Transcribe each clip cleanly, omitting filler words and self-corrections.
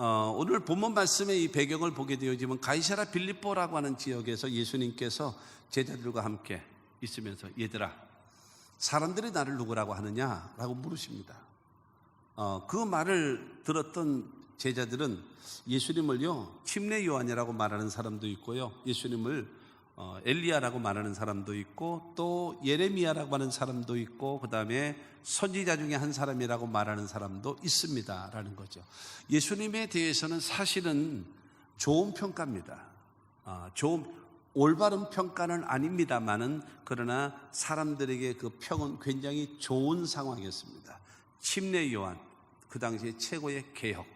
오늘 본문 말씀의 이 배경을 보게 되어지면 가이사랴 빌립보라고 하는 지역에서 예수님께서 제자들과 함께 있으면서 얘들아, 사람들이 나를 누구라고 하느냐라고 물으십니다. 그 말을 들었던 제자들은 예수님을요 침례 요한이라고 말하는 사람도 있고요, 예수님을 엘리야라고 말하는 사람도 있고, 또 예레미야라고 하는 사람도 있고, 그 다음에 선지자 중에 한 사람이라고 말하는 사람도 있습니다 라는 거죠. 예수님에 대해서는 사실은 좋은 평가입니다. 올바른 평가는 아닙니다만은, 그러나 사람들에게 그 평은 굉장히 좋은 상황이었습니다. 침례 요한, 그 당시에 최고의 개혁,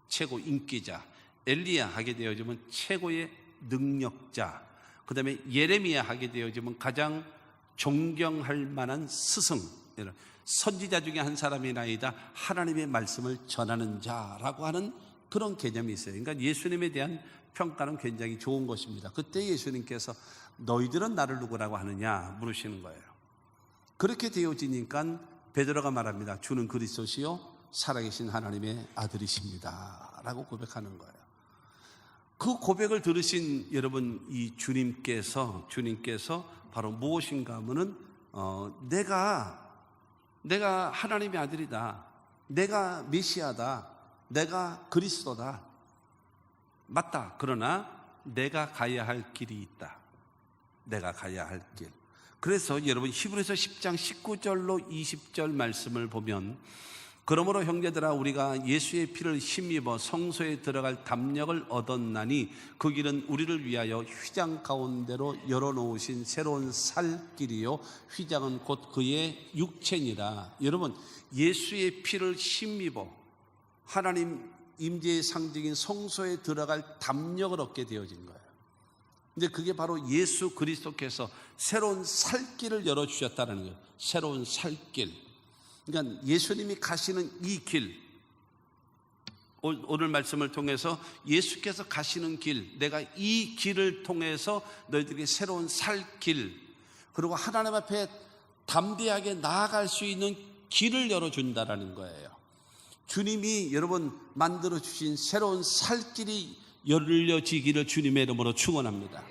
최고 인기자, 엘리야 하게 되어지면 최고의 능력자, 그 다음에 예레미야 하게 되어지면 가장 존경할 만한 스승, 선지자 중에 한 사람이나이다 하나님의 말씀을 전하는 자라고 하는 그런 개념이 있어요. 그러니까 예수님에 대한 평가는 굉장히 좋은 것입니다. 그때 예수님께서 너희들은 나를 누구라고 하느냐 물으시는 거예요. 그렇게 되어지니까 베드로가 말합니다. 주는 그리스도시요 살아계신 하나님의 아들이십니다 라고 고백하는 거예요. 그 고백을 들으신 여러분, 이 주님께서 바로 무엇인가 하면은 내가 하나님의 아들이다, 내가 메시아다, 내가 그리스도다, 맞다. 그러나 내가 가야 할 길이 있다. 내가 가야 할 길. 그래서 여러분 히브리서 10장 19절로 20절 말씀을 보면, 그러므로 형제들아 우리가 예수의 피를 힘입어 성소에 들어갈 담력을 얻었나니 그 길은 우리를 위하여 휘장 가운데로 열어놓으신 새로운 살 길이요 휘장은 곧 그의 육체니라. 여러분, 예수의 피를 힘입어 하나님 임재의 상징인 성소에 들어갈 담력을 얻게 되어진 거예요. 근데 그게 바로 예수 그리스도께서 새로운 살 길을 열어주셨다는 거예요. 새로운 살 길. 그러니까 예수님이 가시는 이 길, 오늘 말씀을 통해서 예수께서 가시는 길, 내가 이 길을 통해서 너희들에게 새로운 살 길, 그리고 하나님 앞에 담대하게 나아갈 수 있는 길을 열어준다라는 거예요. 주님이 여러분 만들어주신 새로운 살 길이 열려지기를 주님의 이름으로 축원합니다.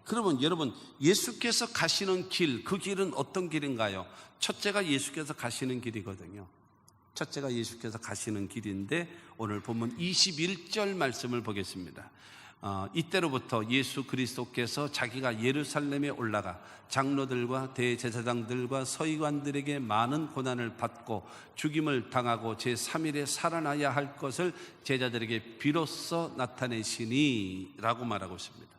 그러면 여러분, 예수께서 가시는 길, 그 길은 어떤 길인가요? 첫째가 예수께서 가시는 길이거든요. 첫째가 예수께서 가시는 길인데, 오늘 본문 21절 말씀을 보겠습니다. 이때로부터 예수 그리스도께서 자기가 예루살렘에 올라가 장로들과 대제사장들과 서기관들에게 많은 고난을 받고 죽임을 당하고 제3일에 살아나야 할 것을 제자들에게 비로소 나타내시니 라고 말하고 있습니다.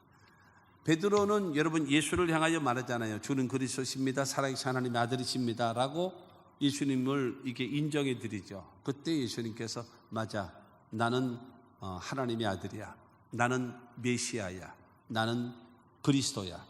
베드로는 여러분 예수를 향하여 말하잖아요. 주는 그리스도십니다, 살아계신 하나님의 아들이십니다 라고 예수님을 이렇게 인정해 드리죠. 그때 예수님께서 맞아, 나는 하나님의 아들이야, 나는 메시아야, 나는 그리스도야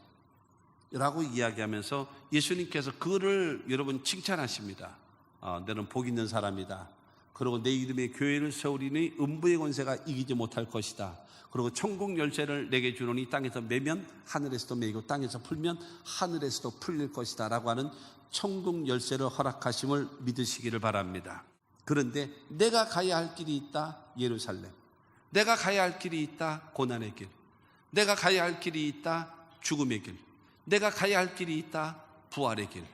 라고 이야기하면서 예수님께서 그를 여러분 칭찬하십니다. 너는 복 있는 사람이다. 그리고 내 이름의 교회를 세우리니 음부의 권세가 이기지 못할 것이다. 그리고 천국 열쇠를 내게 주노니 땅에서 매면 하늘에서도 매이고 땅에서 풀면 하늘에서도 풀릴 것이다 라고 하는 천국 열쇠를 허락하심을 믿으시기를 바랍니다. 그런데 내가 가야 할 길이 있다, 예루살렘. 내가 가야 할 길이 있다, 고난의 길. 내가 가야 할 길이 있다, 죽음의 길. 내가 가야 할 길이 있다, 부활의 길.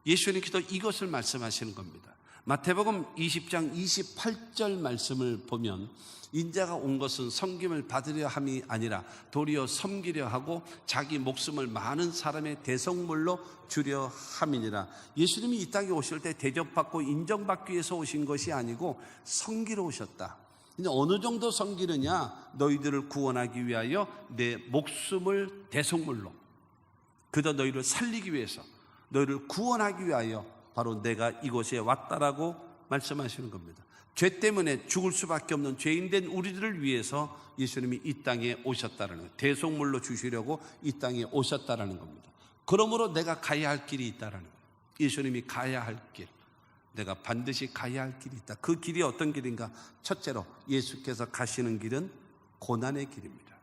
예수님께서 이것을 말씀하시는 겁니다. 마태복음 20장 28절 말씀을 보면, 인자가 온 것은 섬김을 받으려 함이 아니라 도리어 섬기려 하고 자기 목숨을 많은 사람의 대성물로 주려 함이니라. 예수님이 이 땅에 오실 때 대접받고 인정받기 위해서 오신 것이 아니고 섬기러 오셨다. 근데 어느 정도 섬기느냐? 너희들을 구원하기 위하여 내 목숨을 대성물로, 그저 너희를 살리기 위해서, 너희를 구원하기 위하여 바로 내가 이곳에 왔다라고 말씀하시는 겁니다. 죄 때문에 죽을 수밖에 없는 죄인된 우리들을 위해서 예수님이 이 땅에 오셨다는 거예요. 대속물로 주시려고 이 땅에 오셨다는 겁니다. 그러므로 내가 가야 할 길이 있다는 거예요. 예수님이 가야 할 길, 내가 반드시 가야 할 길이 있다. 그 길이 어떤 길인가? 첫째로 예수께서 가시는 길은 고난의 길입니다.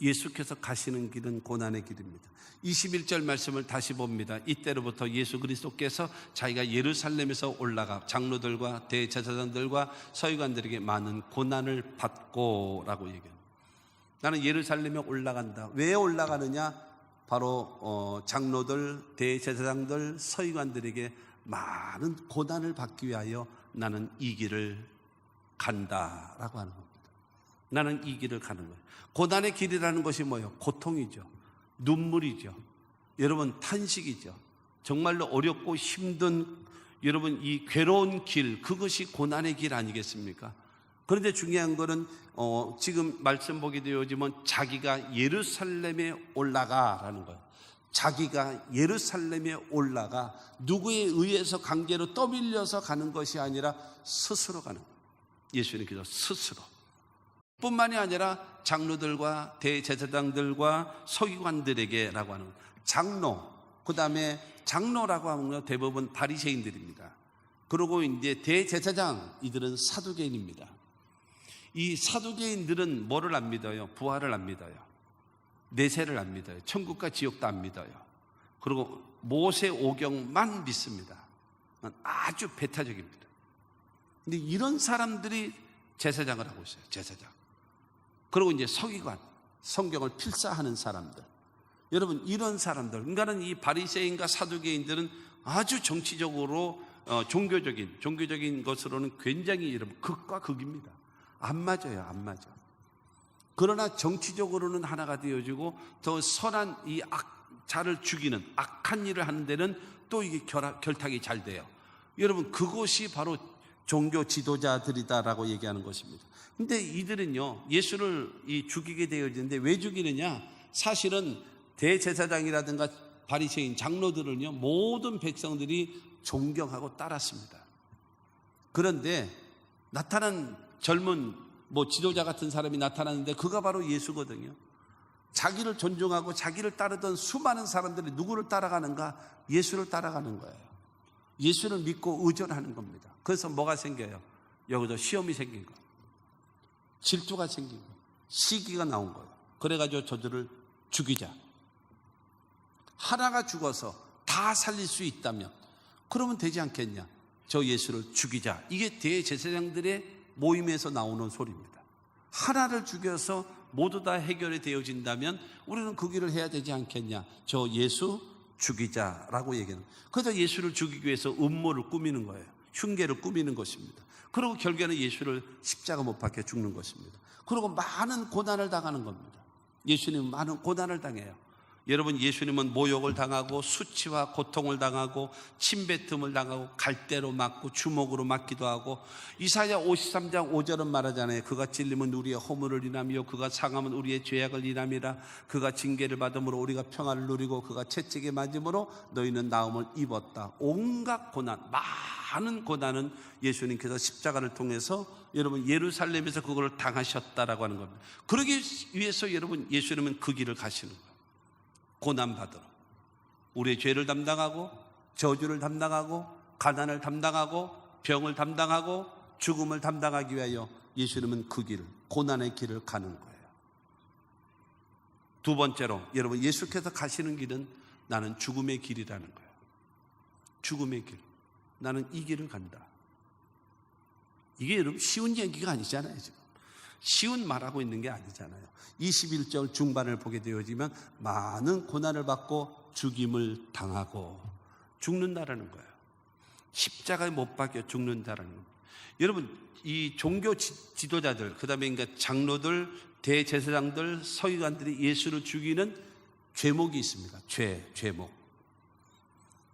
예수께서 가시는 길은 고난의 길입니다. 21절 말씀을 다시 봅니다. 이때로부터 예수 그리스도께서 자기가 예루살렘에서 올라가 장로들과 대제사장들과 서기관들에게 많은 고난을 받고 라고 얘기합니다. 나는 예루살렘에 올라간다. 왜 올라가느냐? 바로 장로들, 대제사장들, 서기관들에게 많은 고난을 받기 위하여 나는 이 길을 간다라고 하는 겁니다. 나는 이 길을 가는 거예요. 고난의 길이라는 것이 뭐예요? 고통이죠. 눈물이죠. 여러분, 탄식이죠. 정말로 어렵고 힘든 여러분 이 괴로운 길, 그것이 고난의 길 아니겠습니까? 그런데 중요한 거는 지금 말씀 보게 되어지면 자기가 예루살렘에 올라가라는 거예요. 자기가 예루살렘에 올라가 누구에 의해서 강제로 떠밀려서 가는 것이 아니라 스스로 가는 거예요. 예수님께서 스스로. 뿐만이 아니라 장로들과 대제사장들과 서기관들에게라고 하는 장로, 그 다음에 장로라고 하면 대부분 바리새인들입니다. 그리고 이제 대제사장, 이들은 사두개인입니다. 이 사두개인들은 뭐를 안 믿어요? 부활을 안 믿어요. 내세를 안 믿어요. 천국과 지옥도 안 믿어요. 그리고 모세 오경만 믿습니다. 아주 배타적입니다. 근데 이런 사람들이 제사장을 하고 있어요. 제사장. 그리고 이제 서기관, 성경을 필사하는 사람들. 여러분, 이런 사람들, 그러니까는 이 바리새인과 사두개인들은 아주 정치적으로 종교적인 것으로는 굉장히 여러분 극과 극입니다. 안 맞아요, 안 맞아. 그러나 정치적으로는 하나가 되어지고 더 선한 이 자를 죽이는 악한 일을 하는 데는 또 이게 결탁이 잘 돼요. 여러분, 그것이 바로 종교 지도자들이다라고 얘기하는 것입니다. 근데 이들은요, 예수를 죽이게 되어지는데 왜 죽이느냐? 사실은 대제사장이라든가 바리새인 장로들은요, 모든 백성들이 존경하고 따랐습니다. 그런데 나타난 젊은 지도자 같은 사람이 나타났는데 그가 바로 예수거든요. 자기를 존중하고 자기를 따르던 수많은 사람들이 누구를 따라가는가? 예수를 따라가는 거예요. 예수를 믿고 의존하는 겁니다. 그래서 뭐가 생겨요? 여기서 시험이 생긴 거예요. 질투가 생긴 거예요. 시기가 나온 거예요. 그래가지고 저들을 죽이자. 하나가 죽어서 다 살릴 수 있다면 그러면 되지 않겠냐? 저 예수를 죽이자. 이게 대제사장들의 모임에서 나오는 소리입니다. 하나를 죽여서 모두 다 해결이 되어진다면 우리는 그 길을 해야 되지 않겠냐? 저 예수 죽이자라고 얘기하는. 그래서 예수를 죽이기 위해서 음모를 꾸미는 거예요. 흉계를 꾸미는 것입니다. 그리고 결국에는 예수를 십자가 못 박혀 죽는 것입니다. 그리고 많은 고난을 당하는 겁니다. 예수님은 많은 고난을 당해요. 여러분, 예수님은 모욕을 당하고 수치와 고통을 당하고 침뱉음을 당하고 갈대로 맞고 주먹으로 맞기도 하고, 이사야 53장 5절은 말하잖아요. 그가 찔림은 우리의 허물을 인하며 그가 상함은 우리의 죄악을 인함이라. 그가 징계를 받음으로 우리가 평안을 누리고 그가 채찍에 맞음으로 너희는 나음을 입었다. 온갖 고난, 많은 고난은 예수님께서 십자가를 통해서 여러분 예루살렘에서 그걸 당하셨다라고 하는 겁니다. 그러기 위해서 여러분 예수님은 그 길을 가시는 거예요. 고난받으러 우리의 죄를 담당하고 저주를 담당하고 가난을 담당하고 병을 담당하고 죽음을 담당하기 위하여 예수님은 그 길을, 고난의 길을 가는 거예요. 두 번째로 여러분, 예수께서 가시는 길은 나는 죽음의 길이라는 거예요. 죽음의 길. 나는 이 길을 간다. 이게 여러분 쉬운 얘기가 아니잖아요. 지금 쉬운 말하고 있는 게 아니잖아요. 21절 중반을 보게 되어지면 많은 고난을 받고 죽임을 당하고 죽는다라는 거예요. 십자가에 못 박혀 죽는다라는 겁니다. 여러분, 이 종교 지도자들, 그 다음에 그러니까 장로들, 대제사장들, 서기관들이 예수를 죽이는 죄목이 있습니다. 죄목.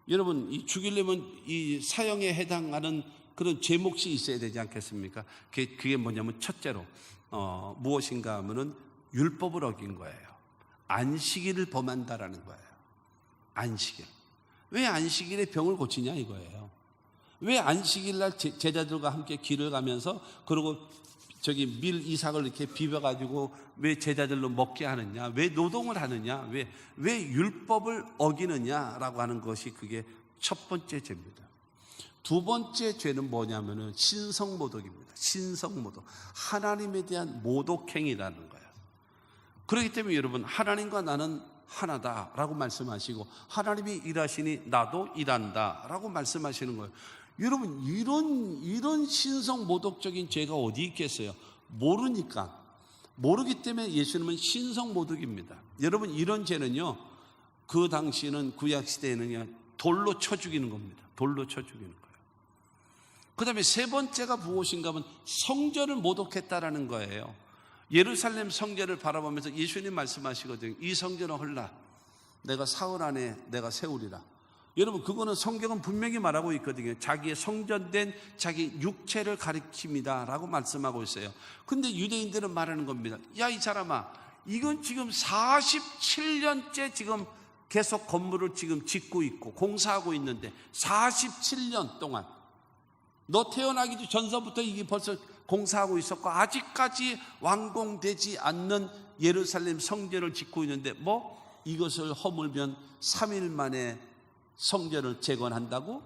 여러분, 이 죽이려면 이 사형에 해당하는 그런 죄목이 있어야 되지 않겠습니까? 그게 뭐냐면 첫째로 무엇인가 하면은 율법을 어긴 거예요. 안식일을 범한다라는 거예요. 안식일. 왜 안식일에 병을 고치냐 이거예요. 왜 안식일날 제자들과 함께 길을 가면서 그리고 밀 이삭을 이렇게 비벼가지고 왜 제자들로 먹게 하느냐, 왜 노동을 하느냐, 왜 율법을 어기느냐라고 하는 것이 그게 첫 번째 죄입니다. 두 번째 죄는 뭐냐면은 신성모독입니다. 신성모독. 하나님에 대한 모독행위라는 거예요. 그렇기 때문에 여러분, 하나님과 나는 하나다라고 말씀하시고, 하나님이 일하시니 나도 일한다라고 말씀하시는 거예요. 여러분, 이런 신성모독적인 죄가 어디 있겠어요? 모르기 때문에 예수님은 신성모독입니다. 여러분, 이런 죄는요, 그 당시는 구약시대에는요, 돌로 쳐 죽이는 겁니다. 돌로 쳐 죽이는 거예요. 그 다음에 세 번째가 무엇인가 하면 성전을 모독했다라는 거예요. 예루살렘 성전을 바라보면서 예수님 말씀하시거든요. 이 성전은 헐라, 내가 사흘 안에 내가 세우리라. 여러분, 그거는 성경은 분명히 말하고 있거든요. 자기의 성전된 자기 육체를 가리킵니다 라고 말씀하고 있어요. 근데 유대인들은 말하는 겁니다. 야, 이 사람아, 이건 지금 47년째 지금 계속 건물을 지금 짓고 있고 공사하고 있는데, 47년 동안 너 태어나기 전서부터 이게 벌써 공사하고 있었고, 아직까지 완공되지 않는 예루살렘 성전을 짓고 있는데, 이것을 허물면 3일 만에 성전을 재건한다고?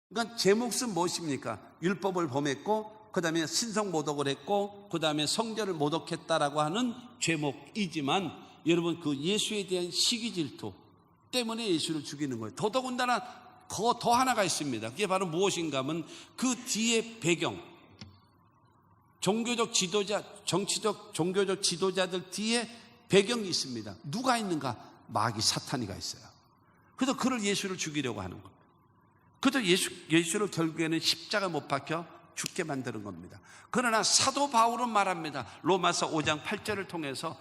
그러니까 제 몫은 무엇입니까? 율법을 범했고, 그 다음에 신성모독을 했고, 그 다음에 성전을 모독했다라고 하는 죄목이지만, 여러분, 그 예수에 대한 시기질투 때문에 예수를 죽이는 거예요. 더더군다나 더 하나가 있습니다. 그게 바로 무엇인가 하면 그 뒤에 배경, 종교적 지도자, 정치적 종교적 지도자들 뒤에 배경이 있습니다. 누가 있는가? 마귀 사탄이가 있어요. 그래서 그를 예수를 죽이려고 하는 겁니다. 그래서 예수를 결국에는 십자가 못 박혀 죽게 만드는 겁니다. 그러나 사도 바울은 말합니다. 로마서 5장 8절을 통해서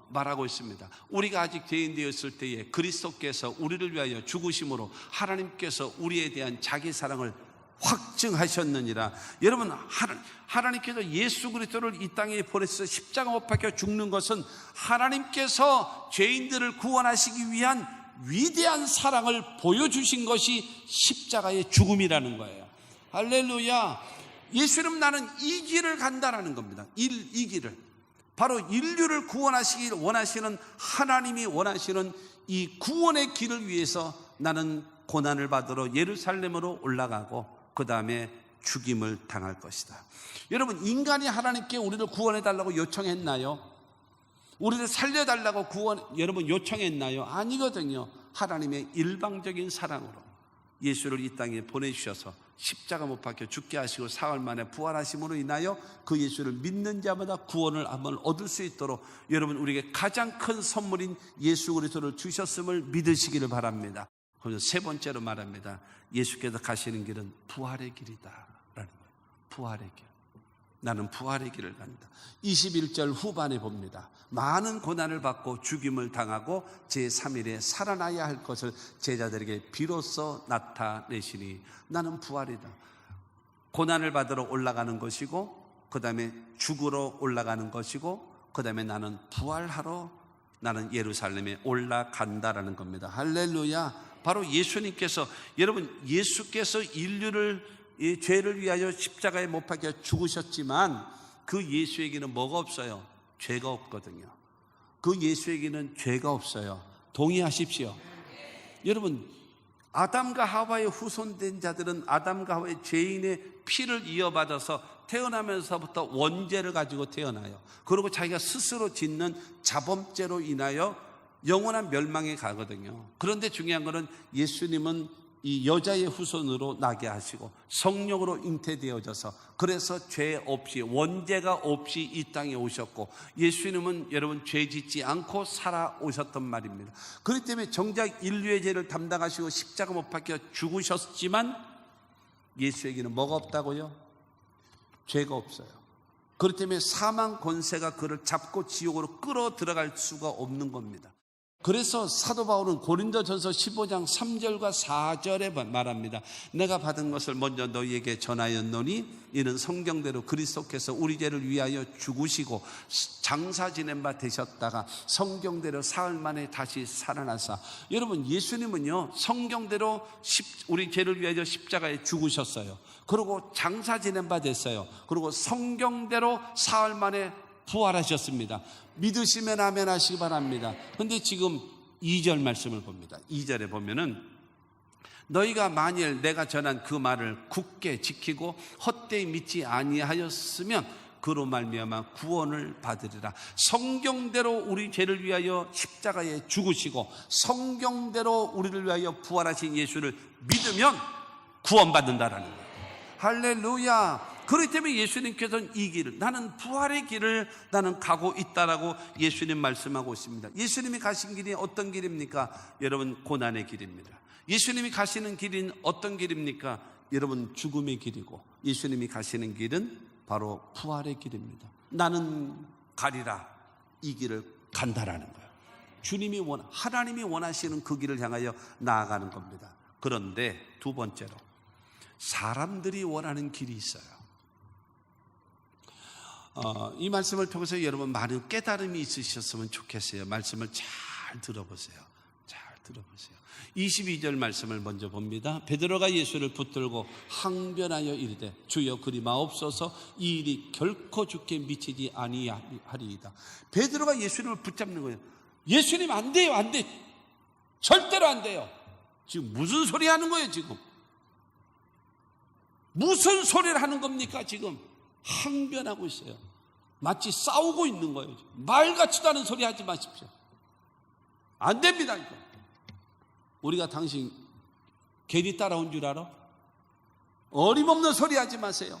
말하고 있습니다. 우리가 아직 죄인 되었을 때에 그리스도께서 우리를 위하여 죽으심으로 하나님께서 우리에 대한 자기 사랑을 확증하셨느니라. 여러분, 하나님께서 예수 그리스도를 이 땅에 보내서 십자가 못 박혀 죽는 것은 하나님께서 죄인들을 구원하시기 위한 위대한 사랑을 보여주신 것이 십자가의 죽음이라는 거예요. 할렐루야. 예수님, 나는 이 길을 간다라는 겁니다. 이 길을, 바로 인류를 구원하시길 원하시는 하나님이 원하시는 이 구원의 길을 위해서 나는 고난을 받으러 예루살렘으로 올라가고 그 다음에 죽임을 당할 것이다. 여러분, 인간이 하나님께 우리를 구원해달라고 요청했나요? 우리를 살려달라고 여러분 요청했나요? 아니거든요. 하나님의 일방적인 사랑으로 예수를 이 땅에 보내주셔서 십자가 못 박혀 죽게 하시고 사흘 만에 부활하심으로 인하여 그 예수를 믿는 자마다 구원을 한번 얻을 수 있도록 여러분, 우리에게 가장 큰 선물인 예수 그리스도를 주셨음을 믿으시기를 바랍니다. 그래서 세 번째로 말합니다. 예수께서 가시는 길은 부활의 길이다 라는 거예요. 부활의 길. 나는 부활의 길을 간다. 21절 후반에 봅니다. 많은 고난을 받고 죽임을 당하고 제3일에 살아나야 할 것을 제자들에게 비로소 나타내시니 나는 부활이다. 고난을 받으러 올라가는 것이고, 그 다음에 죽으러 올라가는 것이고, 그 다음에 나는 부활하러 나는 예루살렘에 올라간다라는 겁니다. 할렐루야. 바로 예수님께서, 여러분, 예수께서 인류를 이 죄를 위하여 십자가에 못 박혀 죽으셨지만 그 예수에게는 뭐가 없어요? 죄가 없거든요. 그 예수에게는 죄가 없어요. 동의하십시오. 여러분, 아담과 하와의 후손된 자들은 아담과 하와의 죄인의 피를 이어받아서 태어나면서부터 원죄를 가지고 태어나요. 그리고 자기가 스스로 짓는 자범죄로 인하여 영원한 멸망에 가거든요. 그런데 중요한 것은 예수님은 이 여자의 후손으로 나게 하시고 성령으로 잉태되어져서, 그래서 죄 없이, 원죄가 없이 이 땅에 오셨고, 예수님은 여러분 죄 짓지 않고 살아오셨단 말입니다. 그렇기 때문에 정작 인류의 죄를 담당하시고 십자가 못 박혀 죽으셨지만 예수에게는 뭐가 없다고요? 죄가 없어요. 그렇기 때문에 사망 권세가 그를 잡고 지옥으로 끌어 들어갈 수가 없는 겁니다. 그래서 사도 바울은 고린도전서 15장 3절과 4절에 말합니다. 내가 받은 것을 먼저 너희에게 전하였노니 이는 성경대로 그리스도께서 우리 죄를 위하여 죽으시고 장사 지낸 바 되셨다가 성경대로 사흘 만에 다시 살아나사. 여러분, 예수님은요 성경대로 우리 죄를 위하여 십자가에 죽으셨어요. 그리고 장사 지낸 바 됐어요. 그리고 성경대로 사흘 만에 부활하셨습니다. 믿으시면 아멘 하시기 바랍니다. 그런데 지금 2절 말씀을 봅니다. 2절에 보면은 너희가 만일 내가 전한 그 말을 굳게 지키고 헛되이 믿지 아니하였으면 그로 말미암아 구원을 받으리라. 성경대로 우리 죄를 위하여 십자가에 죽으시고 성경대로 우리를 위하여 부활하신 예수를 믿으면 구원받는다라는 거예요. 할렐루야. 그렇기 때문에 예수님께서는 이 길을, 나는 부활의 길을 나는 가고 있다라고 예수님 말씀하고 있습니다. 예수님이 가신 길이 어떤 길입니까? 여러분, 고난의 길입니다. 예수님이 가시는 길은 어떤 길입니까? 여러분, 죽음의 길이고, 예수님이 가시는 길은 바로 부활의 길입니다. 나는 가리라, 이 길을 간다라는 거예요. 주님이 하나님이 원하시는 그 길을 향하여 나아가는 겁니다. 그런데 두 번째로, 사람들이 원하는 길이 있어요. 이 말씀을 통해서 여러분 많은 깨달음이 있으셨으면 좋겠어요. 말씀을 잘 들어보세요. 잘 들어보세요. 22절 말씀을 먼저 봅니다. 베드로가 예수를 붙들고 항변하여 이르되 주여 그리 마옵소서, 이 일이 결코 주께 미치지 아니하리이다. 베드로가 예수님을 붙잡는 거예요. 예수님 안 돼요, 안 돼. 절대로 안 돼요. 지금 무슨 소리 하는 거예요, 지금? 무슨 소리를 하는 겁니까, 지금? 항변하고 있어요. 마치 싸우고 있는 거예요. 말 같지도 않은 소리 하지 마십시오. 안 됩니다, 이거. 우리가 당신 괜히 따라온 줄 알아? 어림없는 소리 하지 마세요.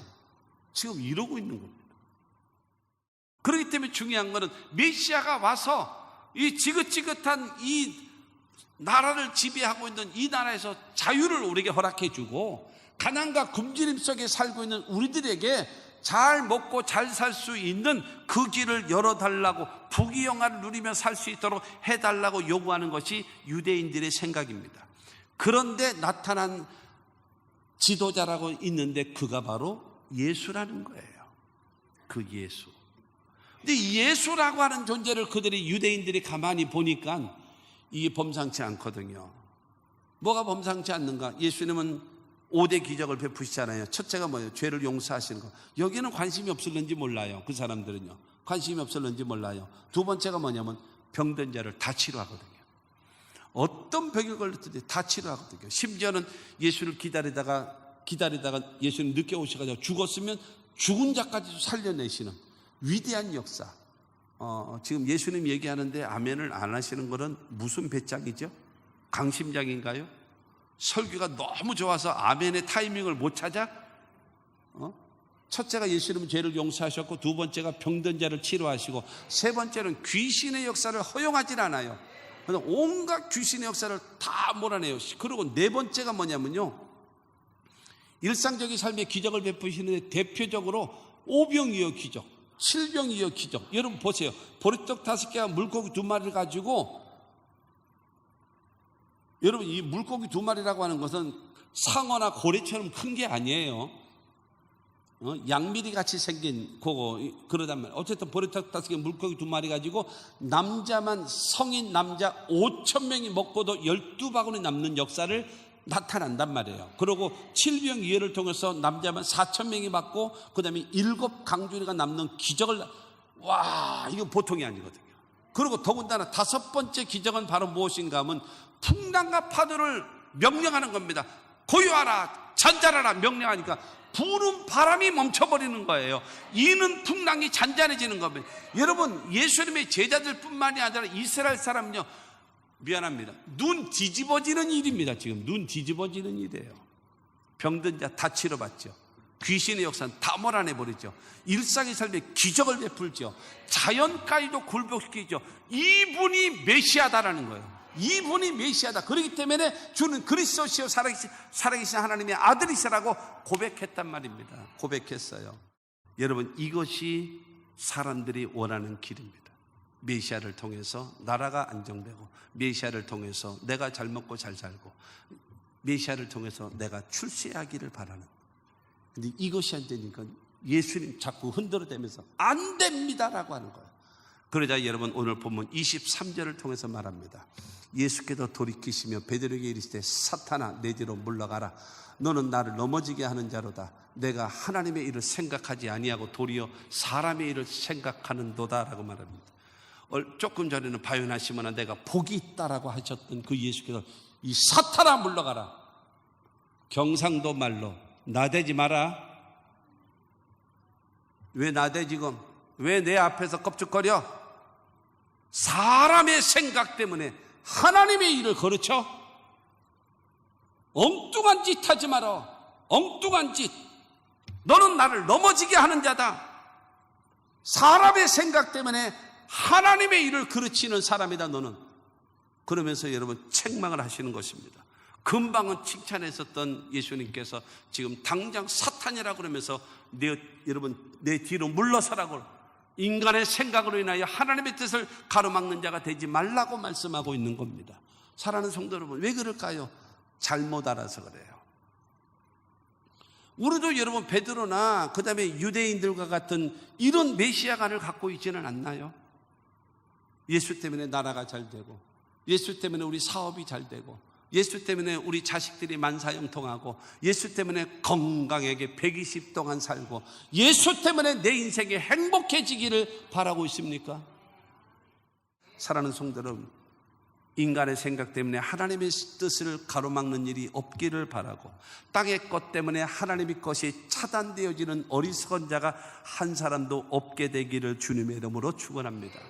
지금 이러고 있는 겁니다. 그렇기 때문에 중요한 것은 메시아가 와서 이 지긋지긋한 이 나라를 지배하고 있는 이 나라에서 자유를 우리에게 허락해 주고, 가난과 굶주림 속에 살고 있는 우리들에게 잘 먹고 잘 살 수 있는 그 길을 열어달라고, 부귀영화를 누리며 살 수 있도록 해달라고 요구하는 것이 유대인들의 생각입니다. 그런데 나타난 지도자라고 있는데 그가 바로 예수라는 거예요. 그 예수. 근데 예수라고 하는 존재를 그들이, 유대인들이 가만히 보니까 이게 범상치 않거든요. 뭐가 범상치 않는가? 예수님은 5대 기적을 베푸시잖아요. 첫째가 뭐예요? 죄를 용서하시는 거. 여기는 관심이 없을는지 몰라요. 그 사람들은요. 관심이 없을는지 몰라요. 두 번째가 뭐냐면 병든 자를 다 치료하거든요. 어떤 병에 걸렸든지 다 치료하거든요. 심지어는 예수를 기다리다가 예수님 늦게 오셔가지고 죽었으면 죽은 자까지 살려내시는 위대한 역사. 지금 예수님 얘기하는데 아멘을 안 하시는 것은 무슨 배짱이죠? 강심장인가요? 설교가 너무 좋아서 아멘의 타이밍을 못 찾아? 첫째가 예수님은 죄를 용서하셨고, 두 번째가 병든 자를 치료하시고, 세 번째는 귀신의 역사를 허용하지 않아요. 그래서 온갖 귀신의 역사를 다 몰아내요. 그리고 네 번째가 뭐냐면요, 일상적인 삶의 기적을 베푸시는데 대표적으로 오병이어 기적, 칠병이어 기적. 여러분 보세요. 보리떡 5개와 물고기 2마리를 가지고, 여러분 이 물고기 2마리라고 하는 것은 상어나 고래처럼 큰 게 아니에요. 양미리 같이 생긴 그거, 그러단 말이에요. 어쨌든 보리떡 5개, 물고기 2마리 가지고 남자만, 성인 남자 5,000명이 먹고도 12바구니 남는 역사를 나타난단 말이에요. 그리고 칠병이어를 통해서 남자만 4,000명이 받고, 그 다음에 7강주리가 남는 기적을, 와, 이거 보통이 아니거든요. 그리고 더군다나 5번째 기적은 바로 무엇인가 하면 풍랑과 파도를 명령하는 겁니다. 고요하라, 잔잔하라 명령하니까 부는 바람이 멈춰버리는 거예요. 이는 풍랑이 잔잔해지는 겁니다. 여러분, 예수님의 제자들 뿐만이 아니라 이스라엘 사람은요, 미안합니다, 눈 뒤집어지는 일입니다. 지금 눈 뒤집어지는 일이에요. 병든 자 다 치료받죠. 귀신의 역사는 다 몰아내버리죠. 일상의 삶에 기적을 베풀죠. 자연까지도 굴복시키죠. 이분이 메시아다라는 거예요. 이분이 메시아다. 그렇기 때문에 주는 그리스도시요 살아계신 하나님의 아들이시라고 고백했단 말입니다. 고백했어요. 여러분, 이것이 사람들이 원하는 길입니다. 메시아를 통해서 나라가 안정되고, 메시아를 통해서 내가 잘 먹고 잘 살고, 메시아를 통해서 내가 출세하기를 바라는. 근데 이것이 안 되니까 예수님 자꾸 흔들어대면서 안 됩니다라고 하는 거예요. 그러자 여러분, 오늘 본문 23절을 통해서 말합니다. 예수께서 돌이키시며 베드로에게 이르시되 사탄아, 내 뒤로 물러가라. 너는 나를 넘어지게 하는 자로다. 내가 하나님의 일을 생각하지 아니하고 도리어 사람의 일을 생각하는도다라고 말합니다. 조금 전에는 바요나 시몬아, 내가 복이 있다라고 하셨던 그 예수께서 이 사탄아 물러가라. 경상도 말로 나대지 마라. 왜 나대 지금? 왜 내 앞에서 껍죽거려? 사람의 생각 때문에 하나님의 일을 거르쳐? 엉뚱한 짓 하지 마라. 엉뚱한 짓. 너는 나를 넘어지게 하는 자다. 사람의 생각 때문에 하나님의 일을 그르치는 사람이다 너는. 그러면서 여러분 책망을 하시는 것입니다. 금방은 칭찬했었던 예수님께서 지금 당장 사탄이라고 그러면서 여러분 내 뒤로 물러서라고, 인간의 생각으로 인하여 하나님의 뜻을 가로막는 자가 되지 말라고 말씀하고 있는 겁니다. 사랑하는 성도 여러분, 왜 그럴까요? 잘못 알아서 그래요. 우리도 여러분 베드로나 그 다음에 유대인들과 같은 이런 메시아관을 갖고 있지는 않나요? 예수 때문에 나라가 잘 되고, 예수 때문에 우리 사업이 잘 되고, 예수 때문에 우리 자식들이 만사형통하고, 예수 때문에 건강하게 120 동안 살고, 예수 때문에 내 인생이 행복해지기를 바라고 있습니까? 사랑하는 성도 여러분, 인간의 생각 때문에 하나님의 뜻을 가로막는 일이 없기를 바라고, 땅의 것 때문에 하나님의 것이 차단되어지는 어리석은 자가 한 사람도 없게 되기를 주님의 이름으로 축원합니다.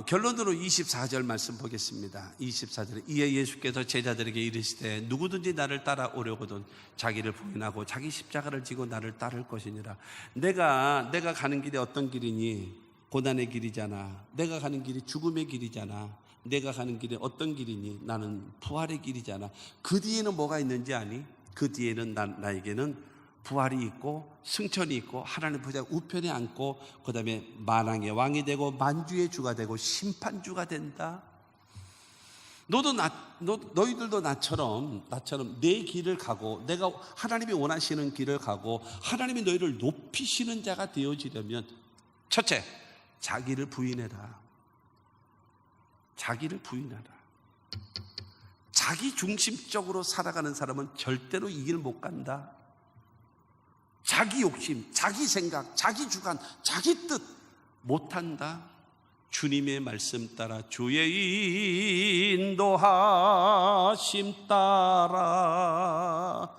결론으로 24절 말씀 보겠습니다. 24절에 이에 예수께서 제자들에게 이르시되 누구든지 나를 따라오려거든 자기를 부인하고 자기 십자가를 지고 나를 따를 것이니라. 내가 가는 길이 어떤 길이니? 고난의 길이잖아. 내가 가는 길이 죽음의 길이잖아. 내가 가는 길이 어떤 길이니? 나는 부활의 길이잖아. 그 뒤에는 뭐가 있는지 아니? 그 뒤에는 나에게는 부활이 있고 승천이 있고 하나님 보좌 우편에 앉고 그 다음에 만왕의 왕이 되고 만주의 주가 되고 심판주가 된다. 너희들도 나처럼 내 길을 가고 내가 하나님이 원하시는 길을 가고 하나님이 너희를 높이시는 자가 되어지려면 첫째, 자기를 부인해라. 자기를 부인하라. 자기 중심적으로 살아가는 사람은 절대로 이 길 못 간다. 자기 욕심, 자기 생각, 자기 주관, 자기 뜻 못한다. 주님의 말씀 따라 주의 인도하심 따라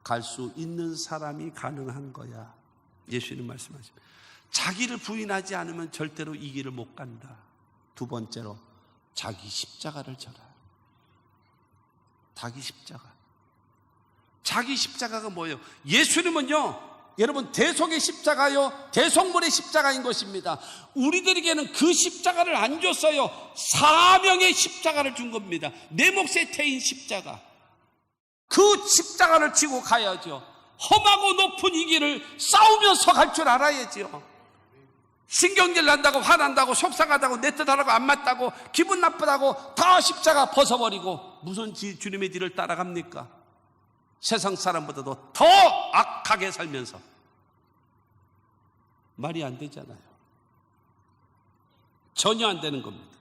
갈 수 있는 사람이 가능한 거야. 예수님 말씀하십니다. 자기를 부인하지 않으면 절대로 이 길을 못 간다. 두 번째로 자기 십자가를 져라. 자기 십자가. 자기 십자가가 뭐예요? 예수님은요, 여러분 대속의 십자가요, 대속물의 십자가인 것입니다. 우리들에게는 그 십자가를 안 줬어요. 사명의 십자가를 준 겁니다. 내 몫에 태인 십자가. 그 십자가를 지고 가야죠. 험하고 높은 이 길을 싸우면서 갈 줄 알아야죠. 신경질 난다고 화난다고 속상하다고 내 뜻하라고 안 맞다고 기분 나쁘다고 다 십자가 벗어버리고 무슨 주님의 뒤를 따라갑니까? 세상 사람보다도 더 악하게 살면서. 말이 안 되잖아요. 전혀 안 되는 겁니다.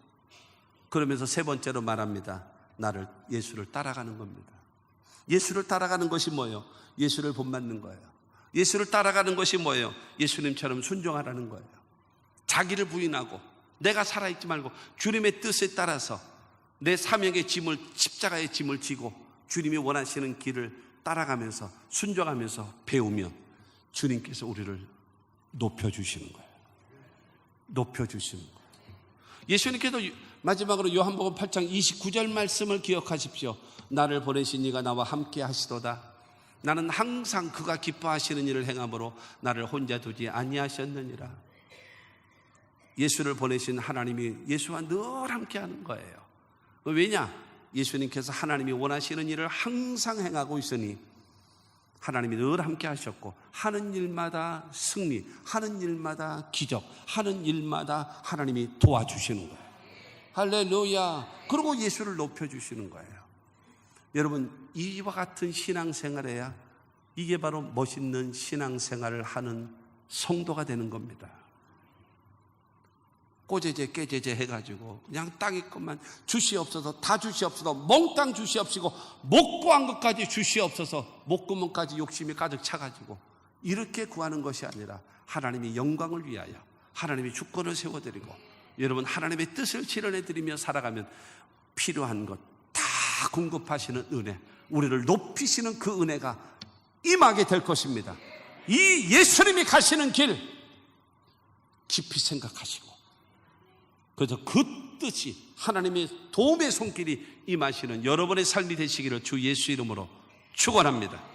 그러면서 세 번째로 말합니다. 예수를 따라가는 겁니다. 예수를 따라가는 것이 뭐예요? 예수를 본받는 거예요. 예수를 따라가는 것이 뭐예요? 예수님처럼 순종하라는 거예요. 자기를 부인하고 내가 살아있지 말고 주님의 뜻에 따라서 내 사명의 짐을, 십자가의 짐을 지고 주님이 원하시는 길을 따라가면서 순종하면서 배우면 주님께서 우리를 높여주시는 거예요. 높여주시는 거예요. 예수님께서 마지막으로 요한복음 8장 29절 말씀을 기억하십시오. 나를 보내신 이가 나와 함께 하시도다. 나는 항상 그가 기뻐하시는 일을 행함으로 나를 혼자 두지 아니하셨느니라. 예수를 보내신 하나님이 예수와 늘 함께 하는 거예요. 왜냐? 예수님께서 하나님이 원하시는 일을 항상 행하고 있으니 하나님이 늘 함께 하셨고 하는 일마다 승리, 하는 일마다 기적, 하는 일마다 하나님이 도와주시는 거예요. 할렐루야. 그리고 예수를 높여주시는 거예요. 여러분, 이와 같은 신앙생활해야 이게 바로 멋있는 신앙생활을 하는 성도가 되는 겁니다. 꼬제제 깨제제 해가지고 그냥 땅이 것만 주시옵소서, 다 주시옵소서, 몽땅 주시옵시고 못 구한 것까지 주시옵소서, 목구멍까지 욕심이 가득 차가지고 이렇게 구하는 것이 아니라 하나님의 영광을 위하여 하나님의 주권을 세워드리고 여러분 하나님의 뜻을 실현해드리며 살아가면 필요한 것 다 공급하시는 은혜, 우리를 높이시는 그 은혜가 임하게 될 것입니다. 이 예수님이 가시는 길 깊이 생각하시고, 그래서 그 뜻이 하나님의 도움의 손길이 임하시는 여러분의 삶이 되시기를 주 예수 이름으로 축원합니다.